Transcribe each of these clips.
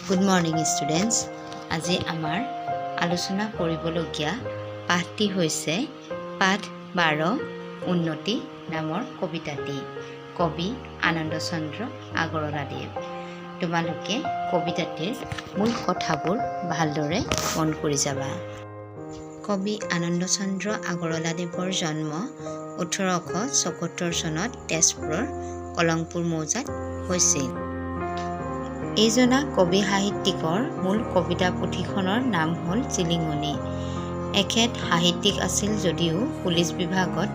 Good morning students. আজি আমাৰ আলোচনা কৰিবলগীয়া পাঠটি হৈছে পাঠ 12 উন্নতি নামৰ কবিতাটি। কবি আনন্দ চন্দ্ৰ আগৰৱালাদেৱ। তোমালোকে কবিতাটিৰ মূল কথাবোৰ ভালদৰে মন কৰি যাবা। কবি আনন্দ চন্দ্ৰ আগৰৱালাদেৱৰ জন্ম 1874 চনত তেজপুৰৰ কলংপুৰ মৌজাত হৈছিল। এইজনা কবি সাহিত্যিকৰ মূল কবিতা পুথিখনৰ নাম হ'ল জিলিঙনি। এখেত সাহিত্যিক আছিল যদিও পুলিচ বিভাগত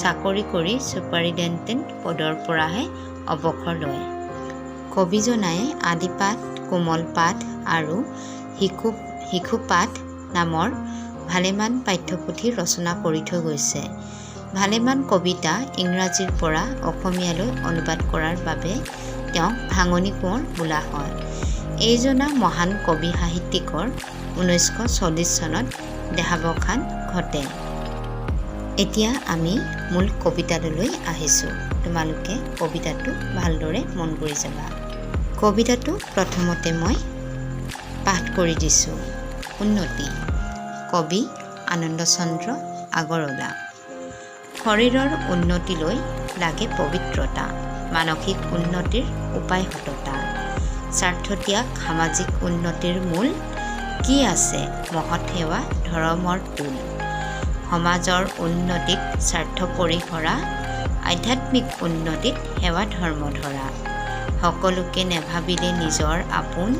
চাকৰি কৰি ছুপাৰিণ্টেণ্ডেণ্ট পদৰ পৰাহে অৱসৰ লয়। কবিজনাই আদিপাঠ, কোমল পাঠ আৰু শিশুপাঠ নামৰ ভালেমান পাঠ্যপুথি ৰচনা কৰি থৈ গৈছে। ভালেমান কবিতা ইংৰাজীৰ পৰা অসমীয়ালৈ অনুবাদ কৰাৰ বাবে তেওঁক ভাঙনি কোঁৱৰ বোলা হয়। এইজনা মহান কবি সাহিত্যিকৰ 1940 চনত দেহাৱসান ঘটে। এতিয়া আমি মূল কবিতাটোলৈ আহিছোঁ। তোমালোকে কবিতাটো ভালদৰে মন কৰি যাবা। কবিতাটো প্ৰথমতে মই পাঠ কৰি দিছোঁ। উন্নতি। কবি আনন্দ চন্দ্ৰ আগৰৱালা। শৰীৰৰ উন্নতিলৈ লাগে পবিত্ৰতা, মানসিক উন্নতিৰ উপায় সততা। স্বাৰ্থত্যাগ সামাজিক উন্নতিৰ মূল, কি আছে মহৎ সেৱা ধৰ্মৰ টোল। সমাজৰ উন্নতিত স্বাৰ্থ পৰিহৰা, আধ্যাত্মিক উন্নতিত সেৱা ধৰ্ম ধৰা। সকলোকে নেভাবিলে নিজৰ আপোন,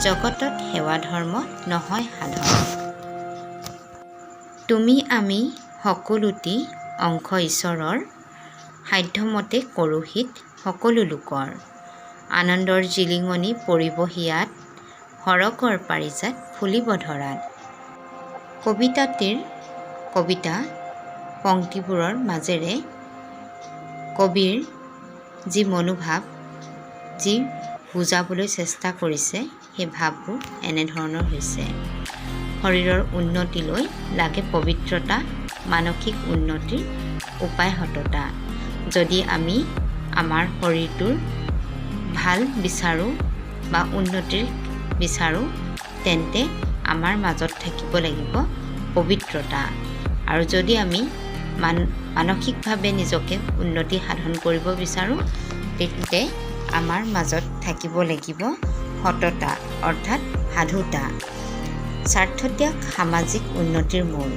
জগতত সেৱা ধৰ্ম নহয় সাধন। তুমি আমি সকলোটি অংশ ঈশ্বৰৰ, সাধ্যমতে কৰোঁ হিত সকলো লোকৰ। আনন্দৰ জিলিঙনি পৰিব হিয়াত, সৰগৰ পাৰিজাত ফুলিব ধৰাত। কবিতা পংক্তিবোৰৰ মাজেৰে কবিৰ যি মনোভাৱ, যি বুজাবলৈ চেষ্টা কৰিছে, সেই ভাৱবোৰ এনেধৰণৰ হৈছে। শৰীৰৰ উন্নতিলৈ লাগে পবিত্ৰতা, মানসিক উন্নতিৰ উপায় সততা। যদি আমি আমাৰ শৰীৰটোৰ ভাল বিচাৰোঁ বা উন্নতিৰ বিচাৰোঁ, তেন্তে আমাৰ মাজত থাকিব লাগিব পবিত্ৰতা। আৰু যদি আমি মানসিকভাৱে নিজকে উন্নতি সাধন কৰিব বিচাৰোঁ, তেন্তে আমাৰ মাজত থাকিব লাগিব সততা অৰ্থাৎ সাধুতা। স্বাৰ্থত্যাগ সামাজিক উন্নতিৰ মূল,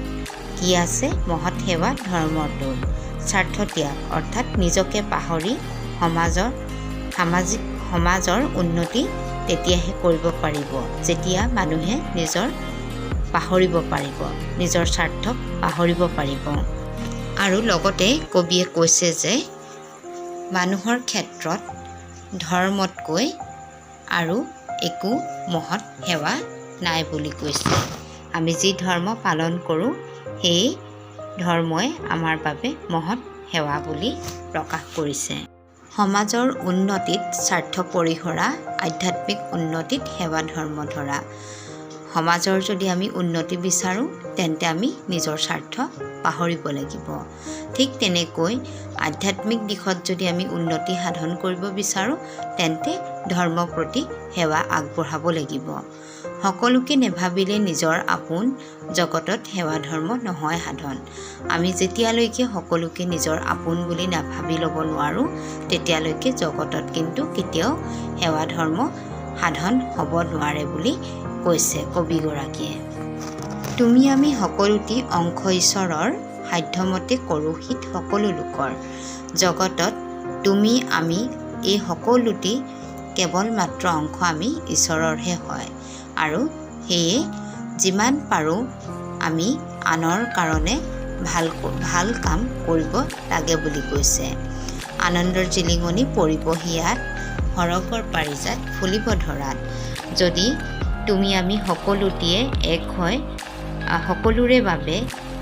কি আছে মহৎ সেৱা ধৰ্মৰ টোল। স্বাৰ্থত্যাগ অৰ্থাৎ নিজকে পাহৰি সমাজৰ উন্নতি তেতিয়াহে কৰিব পাৰিব যেতিয়া মানুহে পাহৰিব পাৰিব, নিজৰ স্বাৰ্থক পাহৰিব পাৰিব। আৰু লগতে কবিয়ে কৈছে যে মানুহৰ ক্ষেত্ৰত ধৰ্মতকৈ আৰু একো মহৎ সেৱা নাই বুলি কৈছে। আমি যি ধৰ্ম পালন কৰোঁ, সেই ধৰ্মই আমাৰ বাবে মহৎ সেৱা বুলি প্ৰকাশ কৰিছে। সমাজৰ উন্নতিত স্বাৰ্থ পৰিহৰা, আধ্যাত্মিক উন্নতিত সেৱা ধৰ্ম ধৰা। সমাজৰ যদি আমি উন্নতি বিচাৰোঁ, তেন্তে আমি নিজৰ স্বাৰ্থ পাহৰিব লাগিব। ঠিক তেনেকৈ আধ্যাত্মিক দিশত যদি আমি উন্নতি সাধন কৰিব বিচাৰোঁ, তেন্তে ধৰ্মৰ প্ৰতি সেৱা আগবঢ়াব লাগিব। সকলোকে নেভাবিলে নিজৰ আপোন, জগতত সেৱা ধৰ্ম নহয় সাধন। আমি যেতিয়ালৈকে সকলোকে নিজৰ আপোন বুলি নাভাবি ল'ব নোৱাৰোঁ, তেতিয়ালৈকে জগতত কিন্তু কেতিয়াও সেৱা ধৰ্ম সাধন হ'ব নোৱাৰে বুলি কৈছে কবিগৰাকীয়ে। তুমি আমি সকলোটি অংশ ঈশ্বৰৰ, সাধ্যমতে কৰোঁ হিত সকলো লোকৰ। জগতত তুমি আমি এই সকলোটি কেৱল মাত্ৰ অংশ আমি ঈশ্বৰৰহে হয়। আৰু সেয়ে যিমান পাৰোঁ আমি আনৰ কাৰণে ভাল কাম কৰিব লাগে বুলি কৈছে। আনন্দৰ জিলিঙনি পৰিব হিয়াত, সৰগৰ পাৰিজাত ফুলিব ধৰাত। যদি তুমি আমি সকলোটিয়ে এক হৈ সকলোৰে বাবে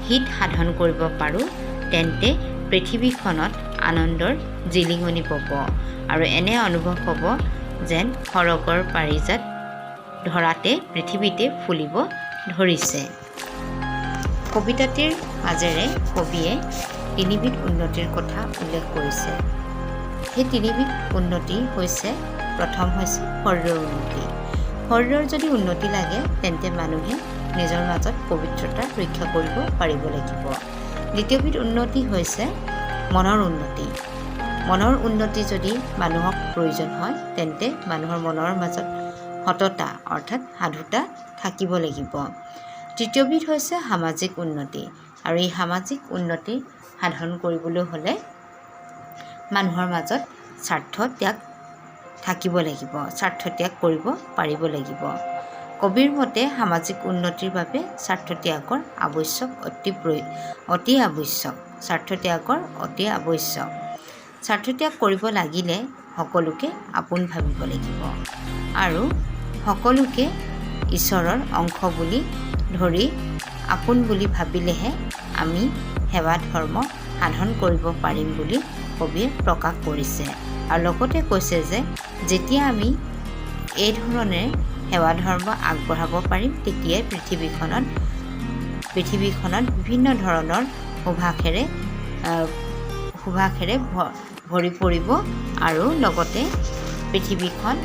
হিত সাধন কৰিব পাৰোঁ, তেন্তে পৃথিৱীখনত আনন্দৰ জিলিঙনি পাব আৰু এনে অনুভৱ হ'ব যেন সৰগৰ পাৰিজাত ধৰাতে পৃথিৱীতে ফুলিব ধৰিছে। কবিতাটিৰ মাজেৰে কবিয়ে তিনিবিধ উন্নতিৰ কথা উল্লেখ কৰিছে। সেই তিনিবিধ উন্নতি হৈছে, প্ৰথম হৈছে শৰীৰৰ উন্নতি। শৰীৰৰ যদি উন্নতি লাগে তেন্তে মানুহে নিজৰ মাজত পবিত্ৰতা ৰক্ষা কৰিব পাৰিব লাগিব। দ্বিতীয়বিধ উন্নতি হৈছে মনৰ উন্নতি। মনৰ উন্নতি যদি মানুহক প্ৰয়োজন হয় তেন্তে মানুহৰ মনৰ মাজত সততা অৰ্থাৎ সাধুতা থাকিব লাগিব। তৃতীয়বিধ হৈছে সামাজিক উন্নতি, আৰু এই সামাজিক উন্নতি সাধন কৰিবলৈ হ'লে মানুহৰ মাজত স্বাৰ্থ ত্যাগ থাকিব লাগিব, স্বাৰ্থ ত্যাগ কৰিব পাৰিব লাগিব। কবিৰ মতে সামাজিক উন্নতিৰ বাবে স্বাৰ্থ ত্যাগৰ আৱশ্যক, অতি আৱশ্যক। স্বাৰ্থ ত্যাগৰ অতি আৱশ্যক। স্বাৰ্থ ত্যাগ কৰিব লাগিলে সকলোকে আপোন ভাবিব লাগিব, আৰু সকলোকে ঈশ্বৰৰ অংশ বুলি ধৰি আপোন বুলি ভাবিলেহে আমি সেৱা ধৰ্ম সাধন কৰিব পাৰিম বুলি কবিয়ে প্ৰকাশ কৰিছে। আৰু লগতে কৈছে যে যেতিয়া আমি এই ধৰণে সেৱা ধৰ্ম আগবঢ়াব পাৰিম তেতিয়াই পৃথিৱীখনত বিভিন্ন ধৰণৰ সুভাষেৰে ভৰি পৰিব, আৰু লগতে পৃথিৱীখন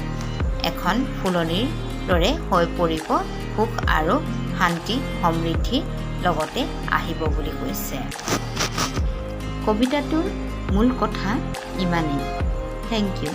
এখন ফুলনিৰ দৰে হৈ পৰিব, সুখ আৰু শান্তি সমৃদ্ধিৰ লগতে আহিব বুলি কৈছে। কবিতাটোৰ মূল কথা ইমানেই। Thank U.